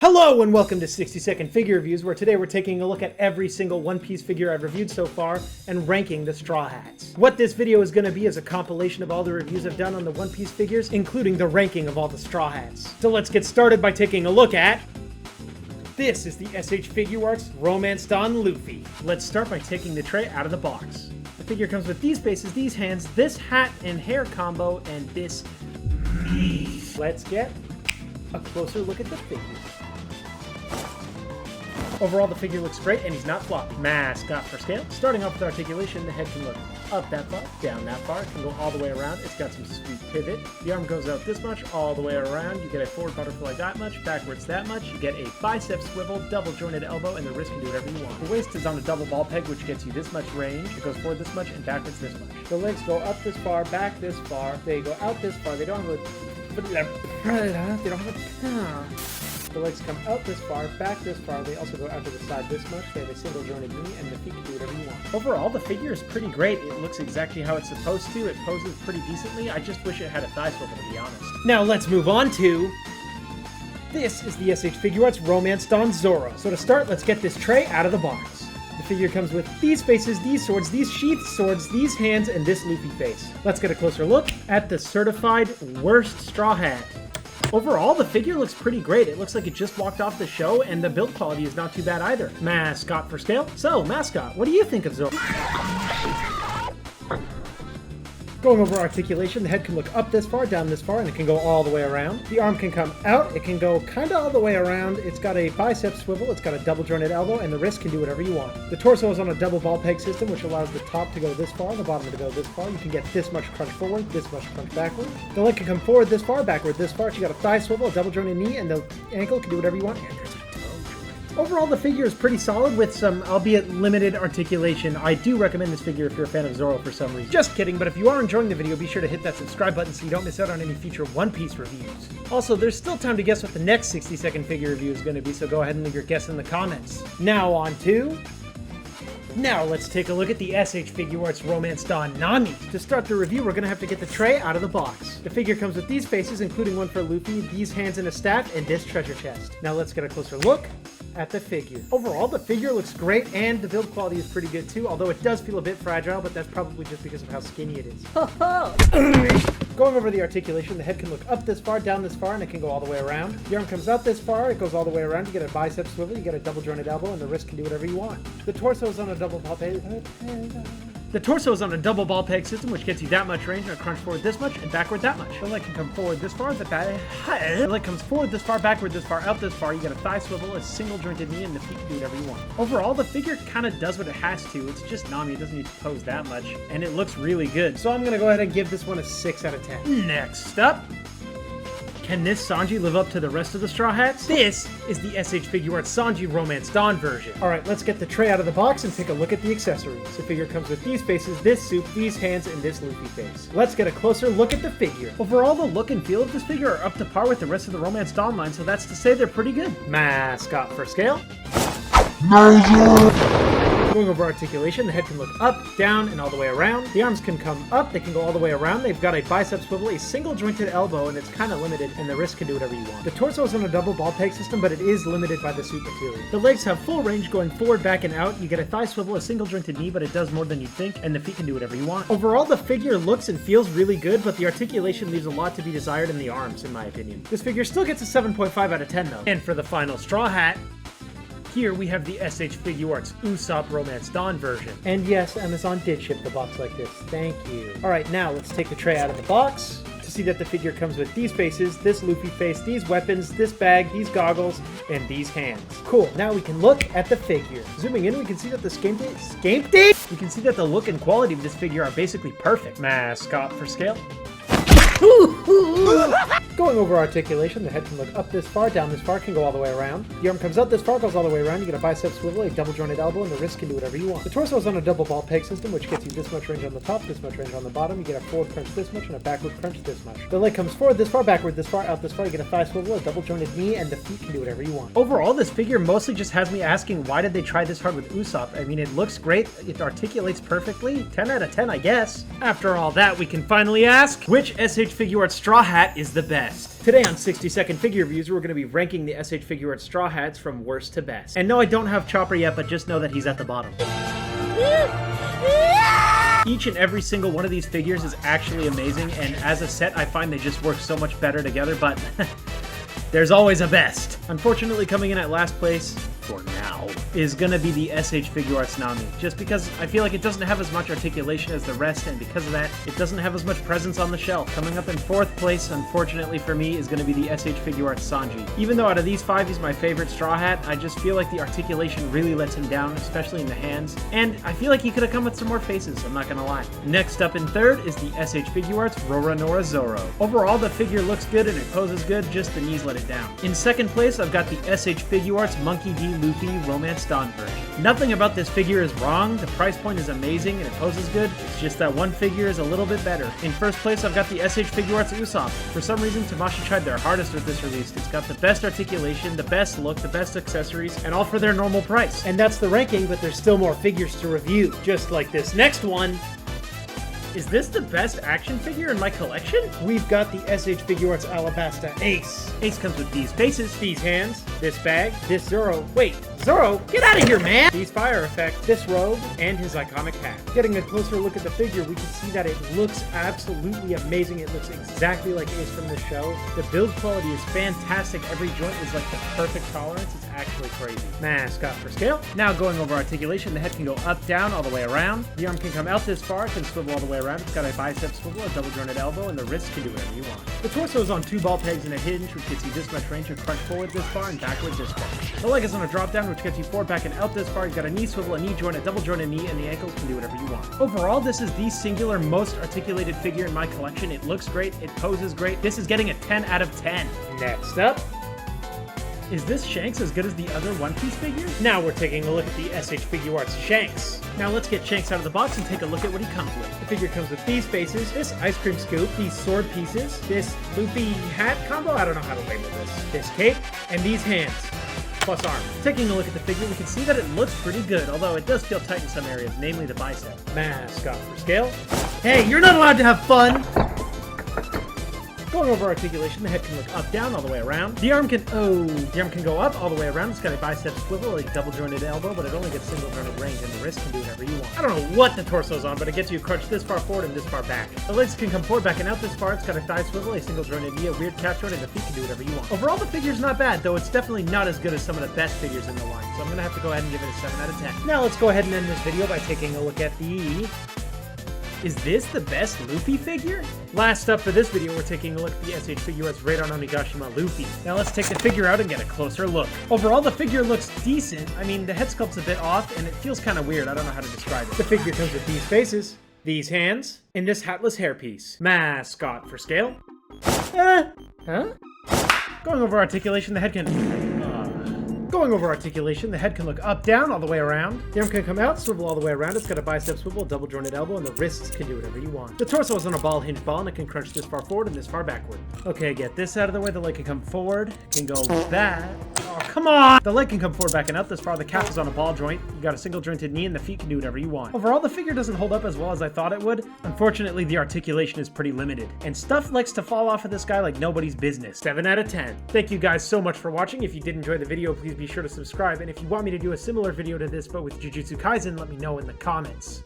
Hello and welcome to 60-second figure reviews, where today we're taking a look at every single One Piece figure I've reviewed so far and ranking the Straw Hats. What this video is going to be is a compilation of all the reviews I've done on the One Piece figures, including the ranking of all the Straw Hats. So let's get started by taking a look at... This is the S.H.Figuarts Romance Dawn Luffy. Let's start by taking the tray out of the box. The figure comes with these faces, these hands, this hat and hair combo, and this... Let's get a closer look at the figure. Overall, the figure looks great, and he's not floppy. Mascot for scale. Starting off with articulation, the head can look up that far, down that far. It can go all the way around. It's got some sweet pivot. The arm goes out this much, all the way around. You get a forward butterfly that much, backwards that much. You get a bicep swivel, double jointed elbow, and the wrist can do whatever you want. The waist is on a double ball peg, which gets you this much range. It goes forward this much and backwards this much. The legs go up this far, back this far. They go out this far. They don't have The legs come out this far, back this far. They also go out to the side this much. They have a single jointed knee, and the feet can do whatever you want. Overall, the figure is pretty great. It looks exactly how it's supposed to. It poses pretty decently. I just wish it had a thigh swivel, to be honest. Now let's move on to... This is the S.H.Figuarts Romance Dawn Zoro. So to start, let's get this tray out of the box. The figure comes with these faces, these swords, these sheathed swords, these hands, and this Luffy face. Let's get a closer look at the certified worst straw hat. Overall, the figure looks pretty great. It looks like it just walked off the show, and the build quality is not too bad either. Mascot for scale. So, Mascot, what do you think of Zoro? Going over articulation, the head can look up this far, down this far, and it can go all the way around. The arm can come out. It can go kind of all the way around. It's got a bicep swivel. It's got a double jointed elbow, and the wrist can do whatever you want. The torso is on a double ball peg system, which allows the top to go this far, the bottom to go this far. You can get this much crunch forward, this much crunch backward. The leg can come forward this far, backward this far. You got a thigh swivel, a double jointed knee, and the ankle can do whatever you want. And there's a toe joint. Overall, the figure is pretty solid with some, albeit limited, articulation. I do recommend this figure if you're a fan of Zoro for some reason. Just kidding, but if you are enjoying the video, be sure to hit that subscribe button so you don't miss out on any future One Piece reviews. Also, there's still time to guess what the next 60-second figure review is going to be, so go ahead and leave your guess in the comments. Now let's take a look at the S.H.Figuarts Romance Dawn Nami. To start the review, we're going to have to get the tray out of the box. The figure comes with these faces, including one for Luffy, these hands and a staff, and this treasure chest. Now let's get a closer look at the figure. Overall, the figure looks great, and the build quality is pretty good too, although it does feel a bit fragile, but that's probably just because of how skinny it is. Going over the articulation, the head can look up this far, down this far, and it can go all the way around. The arm comes out this far, it goes all the way around. You get a bicep swivel, you get a double jointed elbow, and the wrist can do whatever you want. The torso is on a double ball peg. The torso is on a double ball peg system, which gets you that much range, and a crunch forward this much, and backward that much. The leg can come forward this far, the leg comes forward this far, backward this far, out this far. You get a thigh swivel, a single jointed knee, and the feet can do whatever you want. Overall, the figure kind of does what it has to. It's just Nami, it doesn't need to pose that much, and it looks really good. So I'm going to go ahead and give this one a 6 out of 10. Next up, can this Sanji live up to the rest of the Straw Hats? This is the S.H.Figuarts Sanji Romance Dawn version. Alright, let's get the tray out of the box and take a look at the accessories. The figure comes with these faces, this soup, these hands, and this Luffy face. Let's get a closer look at the figure. Overall, the look and feel of this figure are up to par with the rest of the Romance Dawn line, so that's to say they're pretty good. Mascot for scale. Going over articulation, the head can look up, down, and all the way around. The arms can come up, they can go all the way around. They've got a bicep swivel, a single jointed elbow, and it's kind of limited, and the wrist can do whatever you want. The torso is on a double ball peg system, but it is limited by the suit material. The legs have full range going forward, back, and out. You get a thigh swivel, a single jointed knee, but it does more than you think, and the feet can do whatever you want. Overall, the figure looks and feels really good, but the articulation leaves a lot to be desired in the arms, in my opinion. This figure still gets a 7.5 out of 10, though. And for the final Straw Hat, here we have the S.H.Figuarts Usopp Romance Dawn version. And yes, Amazon did ship the box like this. Thank you. Alright, now let's take the tray out of the box to see that the figure comes with these faces, this Luffy face, these weapons, this bag, these goggles, and these hands. Cool, now we can look at the figure. Zooming in, we can see that we can see that the look and quality of this figure are basically perfect. Mascot for scale. Going over articulation, the head can look up this far, down this far, can go all the way around. The arm comes out this far, goes all the way around. You get a bicep swivel, a double jointed elbow, and the wrist can do whatever you want. The torso is on a double ball peg system, which gets you this much range on the top, this much range on the bottom. You get a forward crunch this much, and a backward crunch this much. The leg comes forward this far, backward this far, out this far. You get a thigh swivel, a double jointed knee, and the feet can do whatever you want. Overall, this figure mostly just has me asking, why did they try this hard with Usopp? I mean, it looks great, it articulates perfectly. 10 out of 10, I guess. After all that, we can finally ask, which S.H.Figuarts Straw Hat is the best? best. Today on 60-second figure reviews, we're going to be ranking the S.H. Figuarts straw hats from worst to best. And no, I don't have Chopper yet, but just know that he's at the bottom. Each and every single one of these figures is actually amazing, and as a set, I find they just work so much better together, but there's always a best. Unfortunately, coming in at last place, for now, is gonna be the S.H.Figuarts Nami, just because I feel like it doesn't have as much articulation as the rest, and because of that, it doesn't have as much presence on the shelf. Coming up in 4th place, unfortunately for me, is gonna be the S.H.Figuarts Sanji. Even though out of these 5, he's my favorite straw hat, I just feel like the articulation really lets him down, especially in the hands, and I feel like he could have come with some more faces, I'm not gonna lie. Next up in 3rd is the S.H.Figuarts Roronoa Zoro. Overall, the figure looks good and it poses good, just the knees let it down. In 2nd place, I've got the S.H.Figuarts Monkey D. Luffy Romance Dawn version. Nothing about this figure is wrong, the price point is amazing and it poses good, it's just that one figure is a little bit better. In 1st place, I've got the S.H.Figuarts Usopp. For some reason, Tamashii tried their hardest with this release. It's got the best articulation, the best look, the best accessories, and all for their normal price. And that's the ranking, but there's still more figures to review, just like this next one. Is this the best action figure in my collection? We've got the S.H.Figuarts Alabasta Ace. Ace comes with these faces, these hands, this bag, this Zoro. Wait, Zoro? Get out of here, man! These fire effects, this robe, and his iconic hat. Getting a closer look at the figure, we can see that it looks absolutely amazing. It looks exactly like Ace from the show. The build quality is fantastic. Every joint is like the perfect tolerance. It's actually crazy. Mascot for scale. Now going over articulation, the head can go up, down, all the way around. The arm can come out this far, can swivel all the way around. It's got a bicep swivel, a double jointed elbow, and the wrist can do whatever you want. The torso is on 2 ball pegs and a hinge, which gets you this much range to crunch forward this far and backwards this far. The leg is on a drop down, which gets you forward, back, and out this far. You've got a knee swivel, a knee joint, a double jointed knee, and the ankles can do whatever you want. Overall, this is the singular most articulated figure in my collection. It looks great, it poses great. This is getting a 10 out of 10. Next up, is this Shanks as good as the other One Piece figures? Now we're taking a look at the S.H.Figuarts Shanks. Now let's get Shanks out of the box and take a look at what he comes with. The figure comes with these faces, this ice cream scoop, these sword pieces, this loopy hat combo, I don't know how to label this cape, and these hands, plus arm. Taking a look at the figure, we can see that it looks pretty good, although it does feel tight in some areas, namely the bicep. Mascot for scale. Hey, you're not allowed to have fun! Going over articulation, the head can look up, down, all the way around. The arm can go up all the way around. It's got a bicep swivel, a double jointed elbow, but it only gets single jointed range, and the wrist can do whatever you want. I don't know what the torso's on, but it gets you crunch this far forward and this far back. The legs can come forward, back, and out this far. It's got a thigh swivel, a single jointed knee, a weird calf joint, and the feet can do whatever you want. Overall, the figure's not bad, though it's definitely not as good as some of the best figures in the line, so I'm gonna have to go ahead and give it a 7 out of 10. Now let's go ahead and end this video by taking a look at the... Is this the best Luffy figure? Last up for this video, we're taking a look at the S.H.Figuarts Radar Onigashima Luffy. Now let's take the figure out and get a closer look. Overall, the figure looks decent. I mean, the head sculpt's a bit off, and it feels kind of weird. I don't know how to describe it. The figure comes with these faces, these hands, and this hatless hairpiece. Mascot for scale. Huh? Going over articulation, the head can... Going over articulation, the head can look up, down, all the way around. The arm can come out, swivel all the way around. It's got a bicep swivel, double jointed elbow, and the wrists can do whatever you want. The torso is on a ball hinge ball, and it can crunch this far forward and this far backward. Okay, get this out of the way. The leg can come forward, can go back. Oh, come on! The leg can come forward, back, and out this far. The calf is on a ball joint. You got a single jointed knee, and the feet can do whatever you want. Overall, the figure doesn't hold up as well as I thought it would. Unfortunately, the articulation is pretty limited, and stuff likes to fall off of this guy like nobody's business. 7 out of 10. Thank you guys so much for watching. If you did enjoy the video, please be sure to subscribe. And if you want me to do a similar video to this but with Jujutsu Kaisen, let me know in the comments.